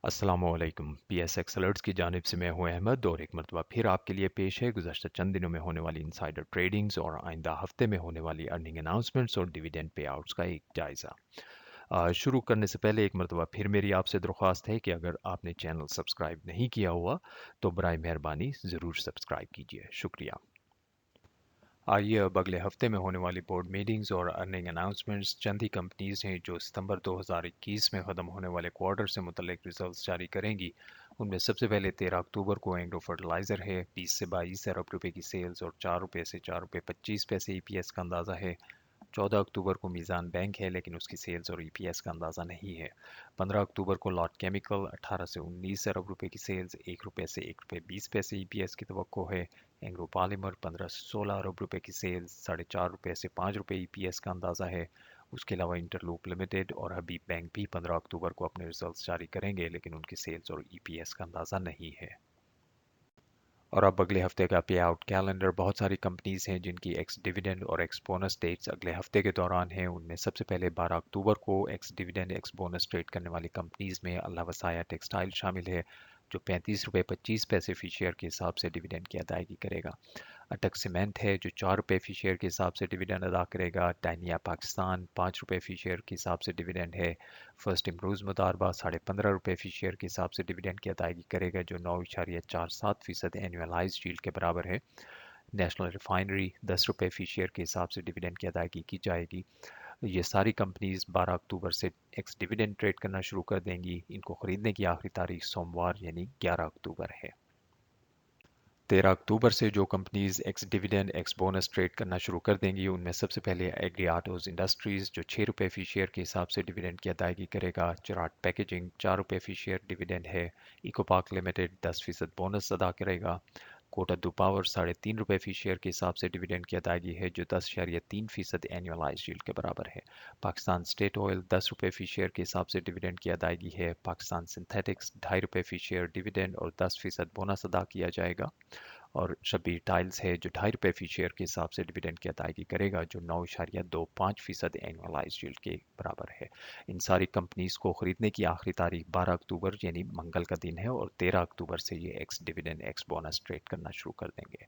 अस्सलाम वालेकुम। PSX alerts की जानिब से मैं हूं अहमद और एक मरतबा फिर आपके लिए पेश है गुज़श्ता चंद दिनों में होने वाली इनसाइडर ट्रेडिंग्स और आइंदा हफ्ते में होने वाली अर्निंग अनाउंसमेंट्स और डिविडेंड पे आउट्स का एक जायज़ा। शुरू करने से पहले एक मरतबा फिर मेरी आपसे दरख्वास्त है कि अगर आपने चैनल सब्सक्राइब नहीं किया हुआ तो बराए मेहरबानी ज़रूर सब्सक्राइब कीजिए, शुक्रिया। आइए अब अगले हफ्ते में होने वाली बोर्ड मीटिंग्स और अर्निंग अनाउंसमेंट्स चंद ही कंपनीज हैं जो सितंबर 2021 में ख़त्म होने वाले क्वार्टर से मुतल्लिक रिजल्ट्स जारी करेंगी। उनमें सबसे पहले 13 अक्टूबर को एंग्रो फर्टिलाइज़र है। 20 से 22 अरब रुपए की सेल्स और 4 रुपए से 4 रुपए 25 पैसे ईपीएस का अंदाज़ा है। 14 अक्टूबर को मीज़ान बैंक है लेकिन उसकी सेल्स और ईपीएस का अंदाज़ा नहीं है। 15 अक्टूबर को लॉट केमिकल 18 से 19 अरब रुपए की सेल्स, 1 रुपए से 1 रुपए 20 पैसे ईपीएस की तवक्को है। एंग्रो पॉलीमर 15 से 16 अरब रुपए की सेल्स, 4.5 रुपए से 5 रुपए ईपीएस का अंदाज़ा है। उसके अलावा इंटरलूप लिमिटेड और हबीब बैंक भी 15 अक्टूबर को अपने रिजल्ट्स जारी करेंगे लेकिन उनकी सेल्स और ईपीएस का अंदाज़ा नहीं है। और अब अगले हफ्ते का पे आउट कैलेंडर। बहुत सारी कंपनीज हैं जिनकी एक्स डिविडेंड और एक्स बोनस डेट्स अगले हफ्ते के दौरान हैं। उनमें सबसे पहले 12 अक्टूबर को x dividend x bonus trade करने वाली कंपनीज में अल्लाह वसाया टेक्सटाइल शामिल है जो 35 रुपये 25 पैसे फी शेयर के हिसाब से डिविडेंड की अदायगी करेगा। अटक सीमेंट है जो 4 रुपये फ़ी शेयर के हिसाब से डिविडेंड अदा करेगा। टाइनिया पाकिस्तान 5 रुपये फ़ी शेयर के हिसाब से डिविडेंड है। फर्स्ट इम्प्रूव्स मुतारबा 15.5 रुपये फ़ी शेयर के हिसाब से डिविडेंड की अदायगी करेगा जो 9.47% एनुअलाइज यील्ड के बराबर है। नेशनल रिफाइनरी 10 रुपये फ़ी शेयर के हिसाब से डिविडेंड की अदायगी की जाएगी। ये सारी कंपनीज 12 अक्टूबर से एक्स डिविडेंड ट्रेड करना शुरू कर देंगी। इनको खरीदने की आखिरी तारीख सोमवार यानी 11 अक्टूबर है। 13 अक्टूबर से जो companies x dividend x bonus trade करना शुरू कर देंगी उनमें सबसे पहले एग्रीआटोज इंडस्ट्रीज जो 6 रुपये फ़ी शेयर के हिसाब से डिविडेंड की अदायगी करेगा। चिराट पैकेजिंग 4 रुपये फ़ी शेयर डिविडेंड है। इको पार्क लिमिटेड 10% बोनस अदा करेगा। कोटद्दू पावर 3.5 रुपये फ़ी शेयर के हिसाब से डिविडेंड की अदायगी है जो 10.3% एनुअलाइज यील्ड के बराबर है। पाकिस्तान स्टेट ऑयल 10 रुपये फ़ी शेयर के हिसाब से डिविडेंड की अदायगी है। पाकिस्तान सिंथेटिक्स 2.5 रुपये फ़ी शेयर डिविडेंड और 10% बोनस अदा किया जाएगा। और शब्बीर टाइल्स है जो 2.5 रुपये फ़ी शेयर के हिसाब से डिविडेंड की अदायगी करेगा जो 9.25% एनुअलाइज यील्ड के बराबर है। इन सारी कंपनीज को खरीदने की आखिरी तारीख 12 अक्टूबर यानी मंगल का दिन है और 13 अक्टूबर से ये x dividend x bonus trade करना शुरू कर देंगे।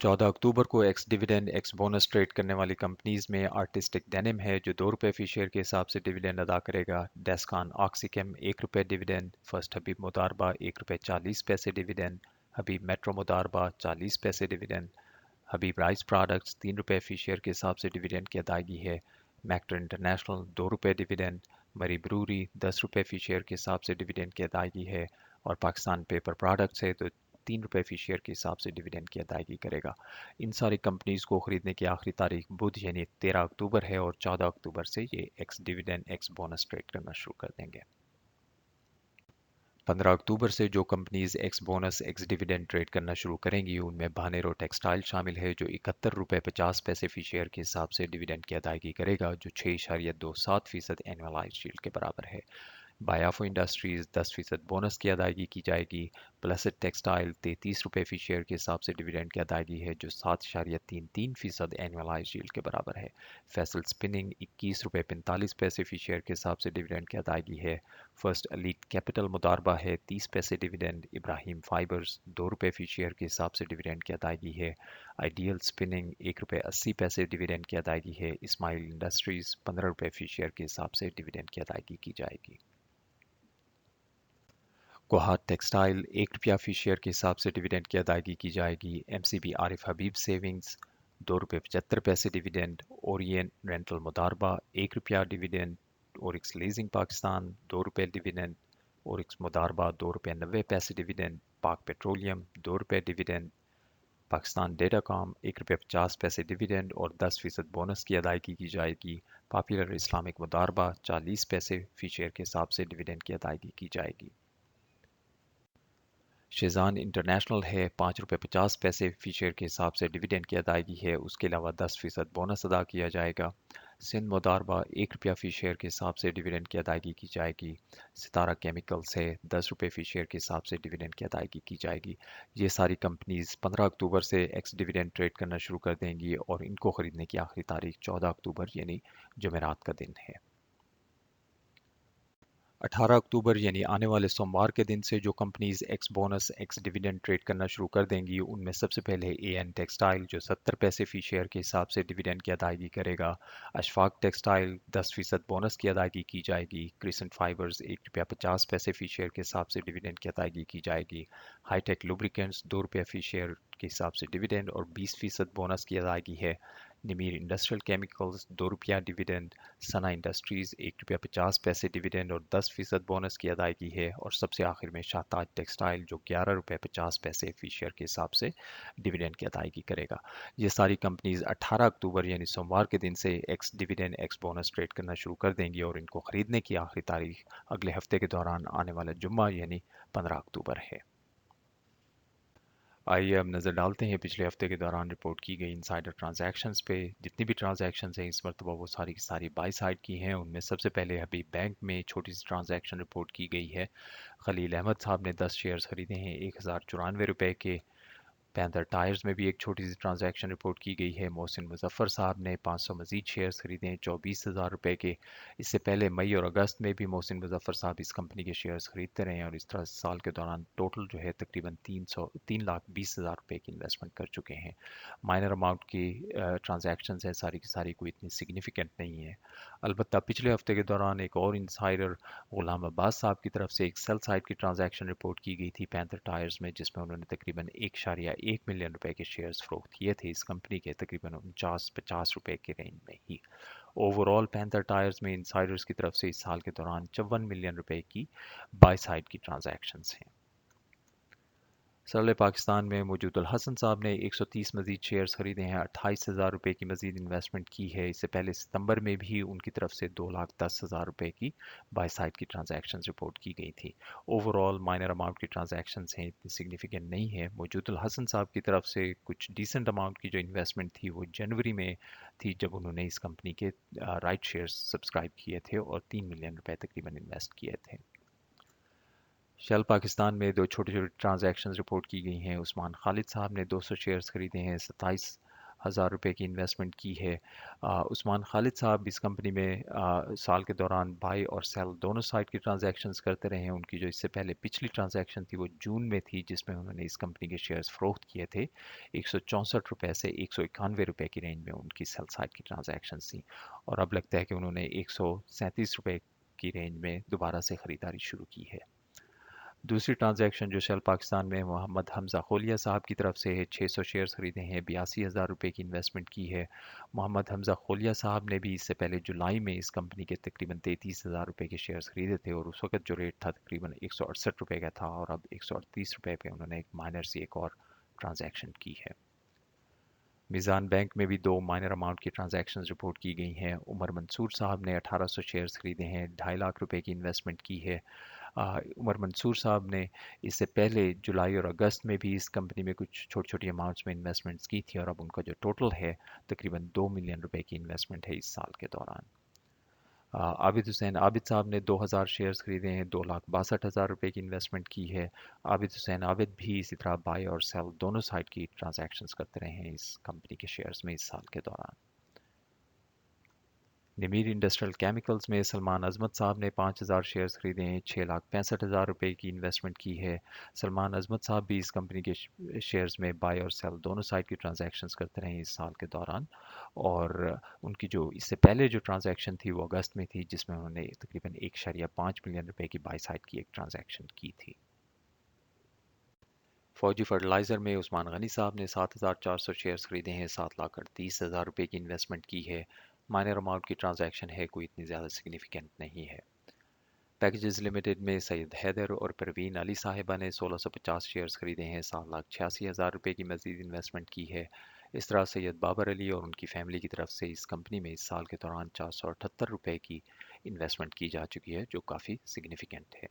14 अक्टूबर को x dividend x bonus trade करने वाली कंपनीज में आर्टिस्टिक डेनिम है जो 2 रुपये फ़ी शेयर के हिसाब से डिविडेंड अदा करेगा। डेस्कान ऑक्सीकेम 1 रुपये डिविडेंड। फर्स्ट हबीब मुतारबा 1 रुपये 40 पैसे डिविडेंड। हबीब मेट्रो मुतारबा 40 पैसे डिविडेंड। हबीब राइस प्रोडक्ट्स 3 रुपये फ़ी शेयर के हिसाब से डिविडेंड की अदायगी है। मैक्टर इंटरनेशनल 2 रुपये डिविडेंड। मरी ब्रूरी 10 रुपये फ़ी शेयर के हिसाब से डिविडेंड की अदायगी है। और पाकिस्तान पेपर प्रोडक्ट्स है तो 3 रुपये फ़ी शेयर के हिसाब से डिविडेंड की अदायगी करेगा। इन सारी कंपनीज को खरीदने की आखिरी तारीख बुध यानी 13 अक्टूबर है और 14 अक्टूबर से ये x dividend x bonus trade करना शुरू कर देंगे। 15 अक्टूबर से जो companies x bonus x dividend trade करना शुरू करेंगी उनमें भानेरो टेक्सटाइल शामिल है जो 71 रुपये 50 पैसे फी शेयर के हिसाब से डिविडेंड की अदायगी करेगा जो 6.27% एनुअलाइज यील्ड के बराबर है। बायाफो इंडस्ट्रीज 10% बोनस की अदायगी की जाएगी। प्लसेट टेक्सटाइल 33 रुपये फ़ी शेयर के हिसाब से डिविडेंड की अदायगी है जो 7.33% एनुअलाइज यील्ड के बराबर है। फैसल स्पिनिंग 21 रुपये 45 पैसे फ़ी शेयर के हिसाब से डिविडेंड की अदायगी है। फर्स्ट एलीट कैपिटल मुदारबा है 30 पैसे डिविडेंड। इब्राहिम फाइबर्स 2 रुपये फ़ी शेयर के हिसाब से डिविडेंड की अदायगी है। आइडियल स्पिनिंग 1 रुपये 80 पैसे डिविडेंड की अदायगी है। इस्माइल इंडस्ट्रीज़ 15 रुपये फ़ी शेयर के हिसाब से डिविडेंड की अदायगी की जाएगी। कोहाट टेक्सटाइल 1 रुपया फ़ी शेयर के हिसाब से डिविडेंड की अदायगी की जाएगी। एमसीबी आरिफ हबीब सेविंग्स 2 रुपये 75 पैसे डिविडेंड। ओरियन रेंटल मुदारबा 1 रुपया डिविडेंड। ओरिक्स लीजिंग पाकिस्तान 2 रुपये डिविडेंड। ओरिक्स मुदारबा 2 रुपये 90 पैसे डिविडेंड। पाक पेट्रोलियम 2 रुपये डिविडेंड। पाकिस्तान डेटाकॉम 1 रुपये 50 पैसे डिविडेंड और 10% बोनस की अदायगी की जाएगी। पॉपुलर इस्लामिक मुदारबा 40 पैसे फ़ी शेयर के हिसाब से डिविडेंड की अदायगी की जाएगी। शेज़ान इंटरनेशनल है 5 रुपये 50 पैसे फ़ी शेयर के हिसाब से डिविडेंड की अदायगी है। उसके अलावा 10% बोनस अदा किया जाएगा। सिंध मुदारबा 1 रुपया फ़ी शेयर के हिसाब से डिविडेंड की अदायगी की जाएगी। सितारा केमिकल्स है 10 रुपये फ़ी शेयर के हिसाब से डिविडेंड की अदायगी की जाएगी। ये सारी कंपनीज 15 अक्टूबर से एक्स डिविडेंड ट्रेड करना शुरू कर देंगी और इनको खरीदने की आखिरी तारीख 14 अक्टूबर यानी जुमेरात का दिन है। 18 अक्टूबर यानी आने वाले सोमवार के दिन से जो companies x bonus x dividend trade करना शुरू कर देंगी उनमें सबसे पहले एएन टेक्सटाइल जो 70 पैसे फी शेयर के हिसाब से डिविडेंड की अदायगी करेगा। अशफाक टेक्सटाइल 10% बोनस की अदायगी की जाएगी। क्रिसेंट फाइबर्स ₹1.50 फी शेयर के हिसाब से डिविडेंड की अदायगी की जाएगी। हाईटेक लुब्रिकेंट्स ₹2 फी शेयर के हिसाब से डिविडेंड और 20% बोनस की अदायगी है। निमीर इंडस्ट्रियल केमिकल्स ₹2 डिविडेंड। सना इंडस्ट्रीज ₹1.50 डिविडेंड और 10% बोनस की अदायगी है। और सबसे आखिर में शाहताज टेक्सटाइल जो ₹11.50 फी शेयर के हिसाब से डिविडेंड की अदायगी करेगा। ये सारी कंपनीज 18 अक्टूबर यानी सोमवार के दिन से x dividend x bonus trade करना शुरू कर देंगी और इनको खरीदने की आखिरी तारीख अगले हफ्ते के दौरान आने वाला जुम्मा यानी 15 अक्टूबर है। आइए अब नज़र डालते हैं पिछले हफ्ते के दौरान रिपोर्ट की गई इनसाइडर ट्रांजैक्शंस पे। जितनी भी ट्रांजैक्शंस हैं इस मरतबा वो सारी की सारी बाई साइड की हैं। उनमें सबसे पहले हबीब बैंक में छोटी सी ट्रांजैक्शन रिपोर्ट की गई है। खलील अहमद साहब ने 10 शेयर्स खरीदे हैं ₹1094 के। पैंथर टायर्स में भी एक छोटी सी ट्रांजैक्शन रिपोर्ट की गई है। मोहसिन मुजफ्फर साहब ने 500 मजीद शेयर्स खरीदे हैं ₹24,000 के। इससे पहले मई और अगस्त में भी मोहसिन मुजफ्फर साहब इस कंपनी के शेयर्स खरीदते रहे हैं और इस तरह साल के दौरान टोटल जो है तकरीबन 3,20,000 रुपये की इन्वेस्टमेंट कर चुके हैं। माइनर अमाउंट की ट्रांजैक्शन है, सारी की सारी कोई इतनी सिग्निफिकेंट नहीं है। अलबत्ता पिछले हफ्ते के दौरान एक और इंसाइडर गुलाम अब्बास साहब की तरफ से एक सेल साइड की ट्रांजैक्शन रिपोर्ट की गई थी पैंथर टायर्स में, जिसमें उन्होंने तकरीबन 1.1 मिलियन रुपए के शेयर्स फरोख्त किए थे इस कंपनी के तकरीबन 49-50 रुपए के रेंज में ही। ओवरऑल पैंथर टायर्स में इंसाइडर्स की तरफ से इस साल के दौरान 54 मिलियन रुपए की बाय साइड की ट्रांजैक्शन हैं। सरल पाकिस्तान में मौजूद हसन साहब ने 130 मजीद शेयर्स खरीदे हैं। ₹28,000 की मजीद इन्वेस्टमेंट की है। इससे पहले सितंबर में भी उनकी तरफ से ₹2,10,000 की बाय साइड की ट्रांजैक्शन रिपोर्ट की गई थी। ओवरऑल माइनर अमाउंट की ट्रांजैक्शन हैं, इतनी सिग्निफिकेंट नहीं है। मौजूद हसन साहब की तरफ से कुछ डिसेंट अमाउंट की जो इन्वेस्टमेंट थी वो जनवरी में थी, जब उन्होंने इस कंपनी के राइट शेयर्स सब्सक्राइब किए थे और ₹3 मिलियन तकरीबन इन्वेस्ट किए थे। शेल पाकिस्तान में दो छोटी छोटी ट्रांजैक्शन रिपोर्ट की गई हैं। उस्मान खालिद साहब ने 200 शेयर्स खरीदे हैं, ₹27,000 की इन्वेस्टमेंट की है। उस्मान खालिद साहब इस कंपनी में साल के दौरान बाई और सेल दोनों साइड की ट्रांजैक्शंस करते रहे हैं। उनकी जो इससे पहले पिछली ट्रांजैक्शन थी वो जून में थी, जिसमें उन्होंने इस कंपनी के शेयर्स फरोख्त किए थे ₹164 से ₹191 की रेंज में उनकी सेल साइड की ट्रांजैक्शन थी। और अब लगता है कि उन्होंने ₹137 की रेंज में दोबारा से ख़रीदारी शुरू की है। दूसरी ट्रांजैक्शन जो शेल पाकिस्तान में मोहम्मद हमजा खोलिया साहब की तरफ से है। 600 शेयर्स खरीदे हैं, ₹82,000 की इन्वेस्टमेंट की है। मोहम्मद हमजा खोलिया साहब ने भी इससे पहले जुलाई में इस कंपनी के तकरीबन ₹33,000 के शेयर्स खरीदे थे और उस वक्त जो रेट था तकरीबन ₹168 का था और अब ₹138 पे उन्होंने एक माइनर सी एक और ट्रांजैक्शन की है। मीज़ान बैंक में भी दो माइनर अमाउंट की ट्रांजैक्शन रिपोर्ट की गई हैं। उमर मंसूर साहब ने 1800 शेयर्स खरीदे हैं, ₹2.5 लाख की इन्वेस्टमेंट की है। उमर मंसूर साहब ने इससे पहले जुलाई और अगस्त में भी इस कंपनी में कुछ छोटी छोटी अमाउंट्स में इन्वेस्टमेंट्स की थी और अब उनका जो टोटल है तकरीबन ₹2 मिलियन की इन्वेस्टमेंट है इस साल के दौरान। आबिद हुसैन आबिद साहब ने 2000 शेयर्स खरीदे हैं, ₹2,62,000 की इन्वेस्टमेंट की है। आबिद हुसैन आबिद भी इसी तरह बाय और सेल दोनों साइड की ट्रांजैक्शंस करते रहे हैं इस कंपनी के शेयर्स में इस साल के दौरान। निमीर इंडस्ट्रियल केमिकल्स में सलमान अजमत साहब ने 5000 शेयर्स खरीदे हैं, ₹6,65,000 की इन्वेस्टमेंट की है। सलमान अजमत साहब भी इस कंपनी के शेयर्स में बाय और सेल दोनों साइड की ट्रांजैक्शंस करते रहे इस साल के दौरान। और उनकी जो इससे पहले जो ट्रांजैक्शन थी वो अगस्त में थी, जिसमें उन्होंने तकरीबन ₹1.5 मिलियन की बाय साइड की एक ट्रांजैक्शन की थी। फौजी फर्टिलाइज़र में उस्मान गनी साहब ने 7,400 शेयर्स खरीदे हैं, ₹7,38,000 की इन्वेस्टमेंट की है। माइनर अमाउंट की ट्रांजैक्शन है, कोई इतनी ज़्यादा सिग्निफिकेंट नहीं है। पैकेजेस लिमिटेड में सैयद हैदर और परवीन अली साहिबा ने 1650 शेयर्स खरीदे हैं, ₹7,86,000 की मजीद इन्वेस्टमेंट की है। इस तरह सैयद बाबर अली और उनकी फैमिली की तरफ से इस कंपनी में इस साल के दौरान ₹478 की इन्वेस्टमेंट की जा चुकी है, जो काफ़ी सिग्निफिकेंट है।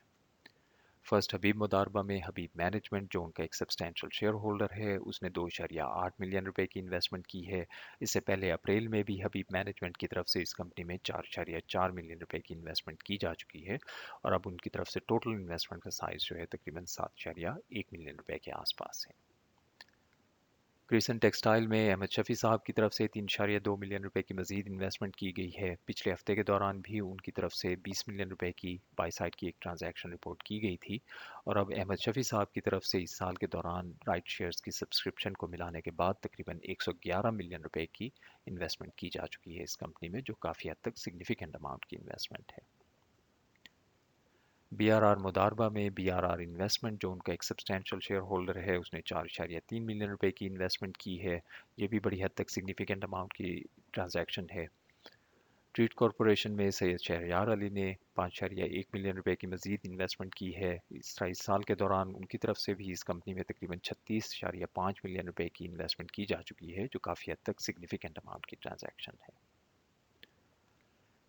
फर्स्ट हबीब मुदारबा में हबीब मैनेजमेंट जो उनका एक सब्सटैंशियल शेयर होल्डर है उसने ₹2.8 मिलियन की इन्वेस्टमेंट की है। इससे पहले अप्रैल में भी हबीब मैनेजमेंट की तरफ से इस कंपनी में ₹4.4 मिलियन की इन्वेस्टमेंट की जा चुकी है और अब उनकी तरफ से टोटल इन्वेस्टमेंट का साइज जो है तकरीबन ₹7.1 मिलियन के आसपास है। क्रिसन टेक्सटाइल में अहमद शफी साहब की तरफ से 3.2 मिलियन रुपए की मजीद इन्वेस्टमेंट की गई है। पिछले हफ्ते के दौरान भी उनकी तरफ से 20 मिलियन रुपए की बाई साइड की एक ट्रांजैक्शन रिपोर्ट की गई थी और अब अहमद शफी साहब की तरफ से इस साल के दौरान राइट शेयर्स की सब्सक्रिप्शन को मिलाने के बाद तकरीबन 111 मिलियन रुपए की इन्वेस्टमेंट की जा चुकी है इस कंपनी में, जो काफ़ी हद तक सिग्निफिकेंट अमाउंट की इन्वेस्टमेंट है। बीआरआर मुदारबा में बीआरआर इन्वेस्टमेंट, जो उनका एक सब्सटैंशियल शेयर होल्डर है, उसने 4.3 मिलियन रुपए की इन्वेस्टमेंट की है। ये भी बड़ी हद तक सिग्निफिकेंट अमाउंट की ट्रांजैक्शन है। ट्रीट कॉरपोरेशन में सैयद शहरयार अली ने 5.1 मिलियन रुपए की मजीद इन्वेस्टमेंट की है। इस साल के दौरान उनकी तरफ से भी इस कंपनी में तकरीबन 36.5 मिलियन रुपए की इन्वेस्टमेंट की जा चुकी है, जो काफ़ी हद तक सिग्निफिकेंट अमाउंट की ट्रांजैक्शन है।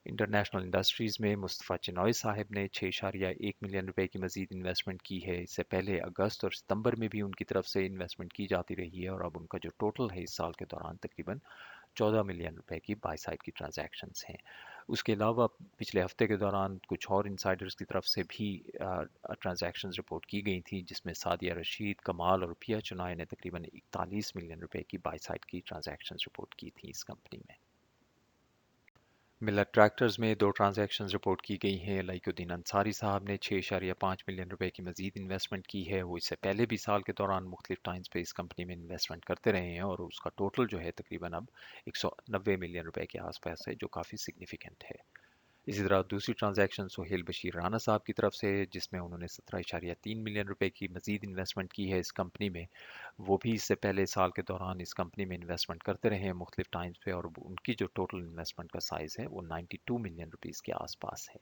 इंटरनेशनल इंडस्ट्रीज़ में मुस्तफ़ा चिनॉय साहब ने 6.1 मिलियन रुपए की मजीद इन्वेस्टमेंट की है। इससे पहले अगस्त और सितंबर में भी उनकी तरफ से इन्वेस्टमेंट की जाती रही है और अब उनका जो टोटल है इस साल के दौरान तकरीबन 14 मिलियन रुपए की बाई साइड की ट्रांजैक्शंस हैं। उसके अलावा पिछले हफ्ते के दौरान कुछ और इंसाइडर्स की तरफ से भी ट्रांजैक्शंस रिपोर्ट की गई थी, जिसमें सादिया रशीद, कमाल और पिया चुनाय ने तकरीबन 41 मिलियन रुपए की बाई साइड की ट्रांजैक्शंस रिपोर्ट की थी इस कंपनी में। मिलर ट्रैक्टर्स में दो ट्रांजैक्शंस रिपोर्ट की गई हैं। लाइकुद्दीन अंसारी साहब ने 6.5 मिलियन रुपए की मजीद इन्वेस्टमेंट की है। वो इससे पहले भी साल के दौरान मुख्तलिफ टाइम्स पे इस कंपनी में इन्वेस्टमेंट करते रहे हैं और उसका टोटल जो है तकरीबन अब 190 मिलियन रुपए के आसपास है, जो काफ़ी सिग्निफिकेंट है। इसी तरह दूसरी ट्रांजैक्शन सुहेल बशीर राना साहब की तरफ से है, जिसमें उन्होंने 17.3 मिलियन रुपए की मजीद इन्वेस्टमेंट की है इस कंपनी में। वो भी इससे पहले साल के दौरान इस कंपनी में इन्वेस्टमेंट करते रहे हैं मुख्तलिफ टाइम्स पे और उनकी जो टोटल इन्वेस्टमेंट का साइज़ है वो 92 मिलियन रुपीज़ के आसपास है।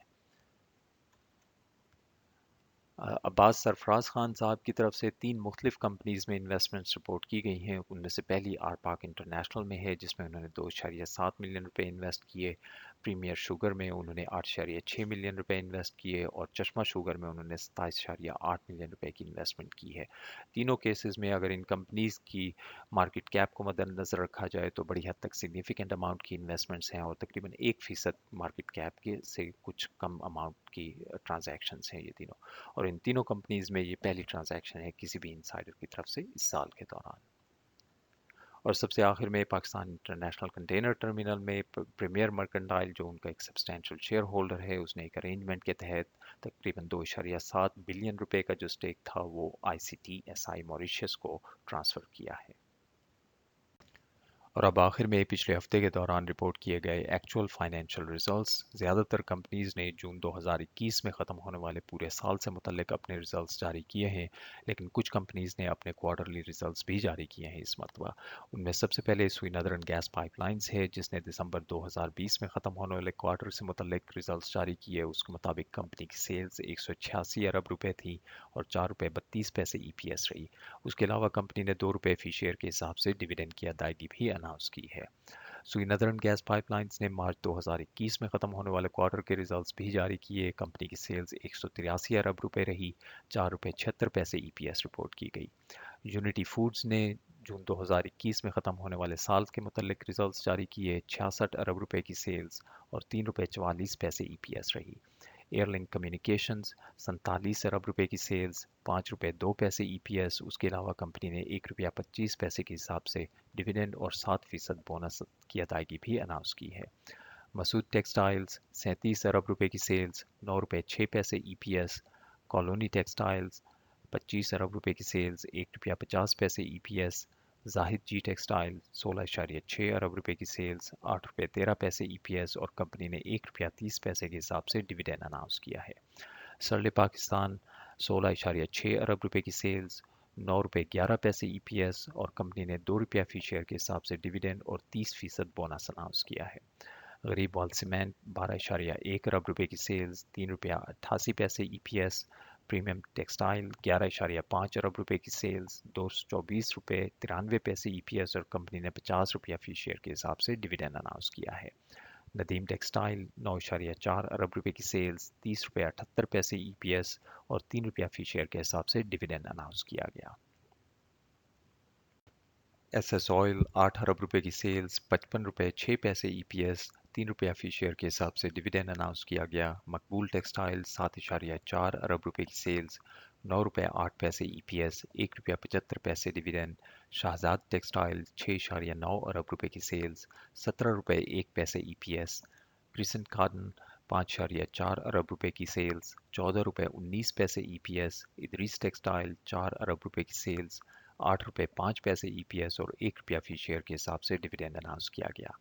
अब्बास सरफराज खान साहब की तरफ से 3 मुख्तलिफ कंपनीज़ में इन्वेस्टमेंट्स रिपोर्ट की गई हैं। उनमें से पहली आरपाक इंटरनेशनल में है, जिसमें उन्होंने 2.7 मिलियन रुपए इन्वेस्ट किए। प्रीमियर शुगर में उन्होंने 8.6 मिलियन रुपए इन्वेस्ट किए और चश्मा शुगर में उन्होंने 27.8 मिलियन रुपए की इन्वेस्टमेंट की है। तीनों केसेस में अगर इन कंपनीज़ की मार्केट कैप को मद्देनज़र रखा जाए तो बड़ी हद तक सिग्निफिकेंट अमाउंट की इन्वेस्टमेंट्स हैं और तकरीबन 1% मार्केट कैप के से कुछ कम अमाउंट की ट्रांजैक्शंस हैं ये तीनों। और इन तीनों कंपनीज में ये पहली ट्रांजैक्शन है किसी भी इंसाइडर की तरफ से इस साल के दौरान। और सबसे आखिर में पाकिस्तान इंटरनेशनल कंटेनर टर्मिनल में प्रीमियर मर्केंटाइल, जो उनका एक सब्सटैंशियल शेयर होल्डर है, उसने एक अरेंजमेंट के तहत तकरीबन 2.7 बिलियन रुपए का जो स्टेक था वो ICTSI मॉरिशस को ट्रांसफ़र किया है। और अब आखिर में पिछले हफ्ते के दौरान रिपोर्ट किए गए एक्चुअल फाइनेंशियल रिजल्ट्स। ज़्यादातर कंपनीज ने जून 2021 में ख़त्म होने वाले पूरे साल से मुतल्लिक अपने रिजल्ट्स जारी किए हैं, लेकिन कुछ कंपनीज ने अपने क्वार्टरली रिजल्ट्स भी जारी किए हैं इस मरतबा। उनमें सबसे पहले सुई नदरन गैस पाइपलाइंस है, जिसने दिसंबर 2020 में ख़त्म होने वाले क्वार्टर से मुतल्लिक रिजल्ट्स जारी किए। उसके मुताबिक कंपनी की सेल्स 186 अरब रुपए थी और 4.32 रुपए EPS रही। उसके अलावा कंपनी ने 2 रुपए फी शेयर के हिसाब से डिविडेंड की अदायगी भी अनाउंस की है। सुई नदरन गैस पाइपलाइंस ने मार्च 2021 में ख़त्म होने वाले क्वार्टर के रिजल्ट्स भी जारी किए। कंपनी की सेल्स 183 अरब रुपए रही, 4.76 रुपए EPS रिपोर्ट की गई। यूनिटी फूड्स ने जून 2021 में ख़त्म होने वाले साल के मुतल्लिक रिजल्ट्स जारी किए। 66 अरब रुपए की सेल्स और 3.44 रुपए EPS रही। एयरलिंक कम्युनिकेशंस 47 अरब रुपए की सेल्स, 5.02 रुपए EPS। उसके अलावा कंपनी ने 1.25 रुपए के हिसाब से डिविडेंड और 7% बोनस की अदायगी भी अनाउंस की है। मसूद टेक्सटाइल्स 37 अरब रुपए की सेल्स, 9.06 रुपए EPS। कॉलोनी टेक्सटाइल्स 25 अरब रुपए की सेल्स, 1.50 रुपए EPS। जाहिद जी टेक्सटाइल 16.6 अरब रुपए की सेल्स, 8.13 रुपए EPS और कंपनी ने 1.30 रुपए के हिसाब से डिविडेंड अनाउंस किया है। सरले पाकिस्तान 16.6 अरब रुपए की सेल्स, 9.11 रुपए EPS और कंपनी ने 2 रुपया फी शेयर के हिसाब से डिविडेंड और 30% बोनस अनाउंस किया है। गरीब वाल सीमेंट 12.1 अरब रुपए की सेल्स, 3.88 रुपए EPS। प्रीमियम टेक्सटाइल 11.5 अरब रुपए की सेल्स, 224.93 रुपए EPS और कंपनी ने 50 रुपया फी शेयर के हिसाब से डिविडेंड अनाउंस किया है। नदीम टेक्सटाइल 9.4 अरब रुपए की सेल्स, 30.78 रुपए EPS और 3 रुपया फी शेयर के हिसाब से डिविडेंड अनाउंस किया गया। SS ऑयल 8 अरब रुपए की सेल्स, 55.06 EPS, ₹3 फी शेयर के हिसाब से डिविडेंड अनाउंस किया गया। मकबूल टेक्सटाइल 7.4 अरब रुपए की sales, ₹9.08 EPS, ₹1.75 dividend. Shahzad textile 6.9 अरब रुपए की सेल्स, ₹17.01 ईपीएस। क्रिसेंट कार्टन 5.4 अरब रुपए की सेल्स, ₹14.19 ईपीएस। इदरीस टेक्सटाइल 4 अरब रुपए की सेल्स, ₹8.05 ईपीएस और ₹1 फी शेयर के हिसाब से डिविडेंड अनाउंस किया गया।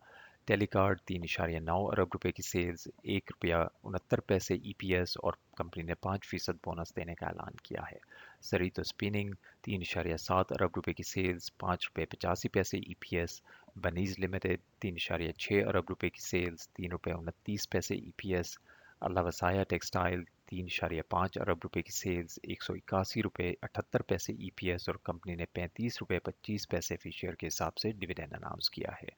टेलीकार्ड 3.9 अरब रुपए की सेल्स, ₹1.69 ईपीएस और कंपनी ने 5% बोनस देने का ऐलान किया है। सरीतो स्पिनिंग 3.7 अरब रुपए की सेल्स, ₹5.85 ईपीएस। बनीज लिमिटेड 3.6 अरब रुपए की सेल्स, ₹3.29 ईपीएस। अल्लाह वसाया टेक्सटाइल 3.5 अरब रुपए की सेल्स, ₹181.78 ईपीएस और कंपनी ने ₹35.25 फी शेयर के हिसाब से डिविडेंड अनाउंस किया है।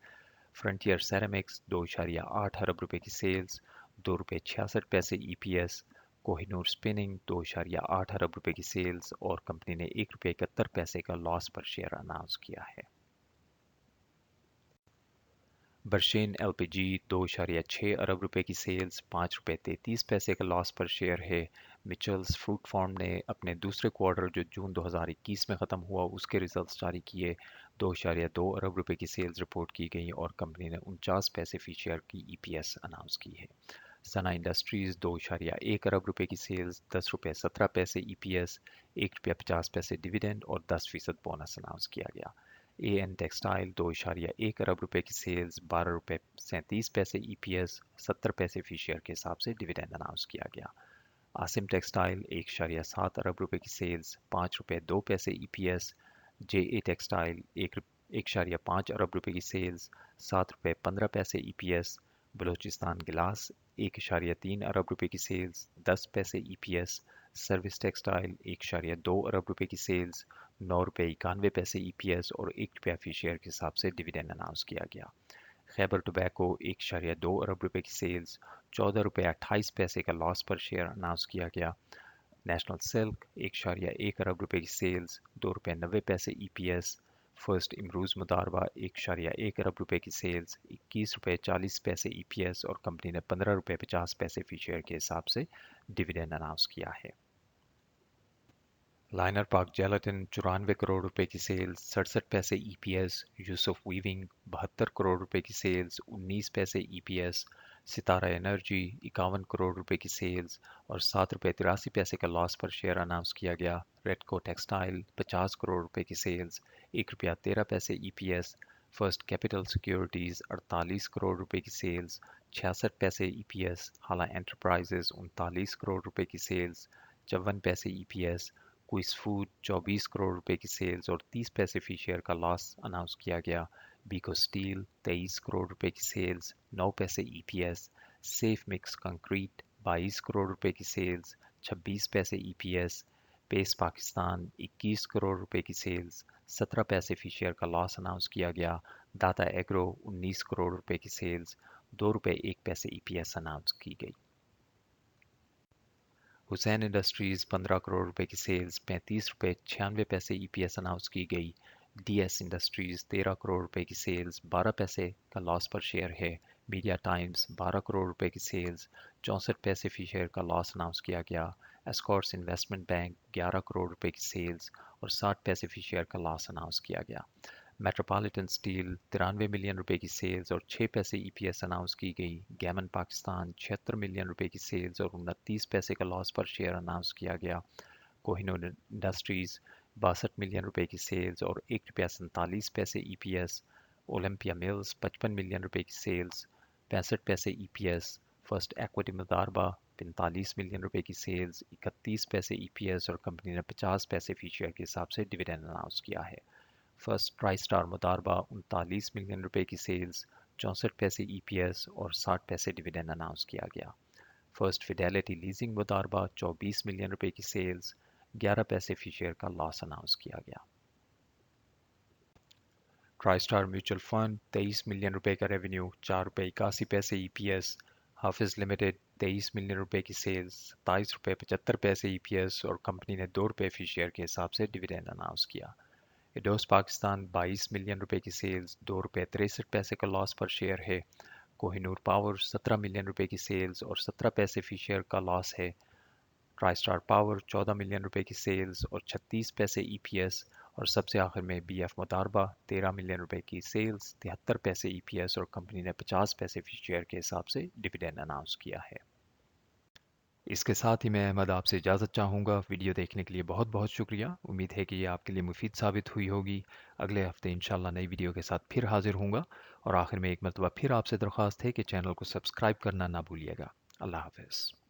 फ्रंटियर सेरामिक्स 2.8 अरब रुपए की सेल्स, ₹2.66 ईपीएस। कोहिनूर स्पिनिंग 2.8 अरब रुपए की सेल्स और कंपनी ने ₹1.71 का लॉस पर शेयर अनाउंस किया है। बरशेन एलपीजी 2.6 अरब रुपए की सेल्स, ₹5.33 का लॉस पर शेयर है। मिचेल्स फ्रूट फार्म ने अपने दूसरे क्वार्टर जो जून 2021 में ख़त्म हुआ उसके रिजल्ट्स जारी किए। 2.2 अरब रुपए की सेल्स रिपोर्ट की गई और कंपनी ने 49 फी शेयर की ईपीएस अनाउंस की है। सना इंडस्ट्रीज़ 2.1 अरब रुपए की सेल्स, ₹10.17 ईपीएस, ₹1.50 डिविडेंड और 10% बोनस अनाउंस किया गया। एएन टेक्सटाइल 2.1 अरब रुपए की सेल्स, ₹12.37 ईपीएस, 70 पैसे फी शेयर के हिसाब से डिविडेंड अनाउंस किया गया। आसिम टेक्सटाइल 1.7 अरब रुपए की सेल्स, ₹5.02 ईपीएस। जेए टेक्सटाइल 1.5 अरब रुपए की सेल्स, ₹7.15 ईपीएस। बलूचिस्तान गिलास 1.3 अरब रुपए की सेल्स, 10 पैसे ईपीएस। सर्विस टेक्सटाइल 1.2 अरब रुपए की सेल्स, ₹9.91 ईपीएस और ₹1 फी शेयर के हिसाब से डिविडेंड अनाउंस किया गया। खैबर टोबैको 1.2 अरब रुपए की सेल्स, ₹14.28 का लॉस पर शेयर अनाउंस किया गया। नेशनल सिल्क 1.1 अरब रुपए की सेल्स, ₹2.90 ईपीएस। फर्स्ट इमरूज मुदारबा 1.1 अरब रुपए की सेल्स, ₹21.40 ईपीएस और कंपनी ने ₹15.50 फी शेयर के हिसाब से डिविडेंड अनाउंस किया है। लाइनर पार्क जेलाटिन 94 करोड़ रुपए की सेल्स, 67 पैसे ईपीएस। यूसुफ वीविंग 72 करोड़ रुपए की सेल्स, 19 पैसे ईपीएस। सितारा एनर्जी 51 करोड़ रुपए की सेल्स और ₹7.83 का लॉस पर शेयर अनाउंस किया गया। रेडको टेक्सटाइल 50 करोड़ रुपए की sales, ₹1.13 EPS. First Capital Securities 48 crore रुपए की सेल्स, 66 पैसे ईपीएस। हाला एंटरप्राइजेज 39 करोड़ रुपए की सेल्स, 54 पैसे ईपीएस। क्विस फूड 24 करोड़ रुपए की सेल्स और 30 पैसे फी शेयर का लॉस अनाउंस किया गया। बीको स्टील 23 करोड़ रुपए की सेल्स, 9 पैसे EPS. Safe mix concrete 22 crore रुपए की सेल्स, 26 पैसे ईपीएस। पेस पाकिस्तान 21 करोड़ रुपए की सेल्स, 17 पैसे फी शेयर का लॉस अनाउंस किया गया। दाता एग्रो 19 करोड़ रुपए की सेल्स, ₹2.01 ईपीएस अनाउंस की गई। हुसैन इंडस्ट्रीज़ 15 करोड़ रुपए की सेल्स, ₹35.96 ईपीएस अनाउंस की गई। डीएस इंडस्ट्रीज़ 13 करोड़ रुपए की सेल्स, 12 पैसे का लॉस पर शेयर है। मीडिया टाइम्स 12 करोड़ रुपए की सेल्स, 64 पैसे फी शेयर का लॉस अनाउंस किया गया। एस्कॉर्ट्स इन्वेस्टमेंट बैंक 11 करोड़ रुपए की सेल्स और 60 पैसे फी शेयर का लॉस अनाउंस किया गया। मेट्रोपॉलिटन स्टील 93 मिलियन रुपए की सेल्स और 6 पैसे ईपीएस अनाउंस की गई। गैमन पाकिस्तान 76 मिलियन रुपए की सेल्स और 29 पैसे का लॉस पर शेयर अनाउंस किया गया। कोहिनूर इंडस्ट्रीज 62 मिलियन रुपए की सेल्स और ₹1.47 ईपीएस। ओलंपिया मिल्स 55 मिलियन रुपए की सेल्स, 65 पैसे ईपीएस। फर्स्ट एक्विटी मुदारबा 45 मिलियन रुपए की सेल्स, 31 पैसे ईपीएस और कंपनी ने 50 पैसे फी शेयर के हिसाब से डिविडेंड अनाउंस किया है। फर्स्ट ट्राई स्टार मुदारबा 39 मिलियन रुपए की सेल्स, 64 पैसे ईपीएस और 60 पैसे डिविडेंड अनाउंस किया गया। फर्स्ट फिडेलिटी लीजिंग मुदारबा 24 मिलियन रुपए की सेल्स, 11 पैसे फी शेयर का लॉस अनाउंस किया गया। Try star mutual fund 23 million रुपए का रेवेन्यू, ₹4.81 ईपीएस। हाफिज लिमिटेड 23 मिलियन रुपए की सेल्स, ₹27.75 ईपीएस और कंपनी ने ₹2 फी शेयर के हिसाब से डिविडेंड अनाउंस किया। एडोस पाकिस्तान 22 मिलियन रुपए की सेल्स, ₹2.63 का लॉस पर शेयर है। कोहिनूर पावर 17 मिलियन रुपए की सेल्स और 17 पैसे फी शेयर का लॉस है। ट्राई स्टार पावर 14 मिलियन रुपए की सेल्स और 36 पैसे ईपीएस। और सबसे आखिर में बीएफ मुतारबा 13 मिलियन रुपए की सेल्स, 73 पैसे ईपीएस और कंपनी ने 50 पैसे फी शेयर के हिसाब से डिविडेंड अनाउंस किया है। इसके साथ ही मैं अहमद आपसे इजाज़त चाहूँगा। वीडियो देखने के लिए बहुत बहुत शुक्रिया। उम्मीद है कि ये आपके लिए मुफीद साबित हुई होगी। अगले हफ्ते इंशाल्लाह नई वीडियो के साथ फिर हाजिर होऊंगा। और आखिर में एक मरतबा फिर आपसे दरख्वास्त है कि चैनल को सब्सक्राइब करना ना भूलिएगा। अल्लाह हाफ़िज़।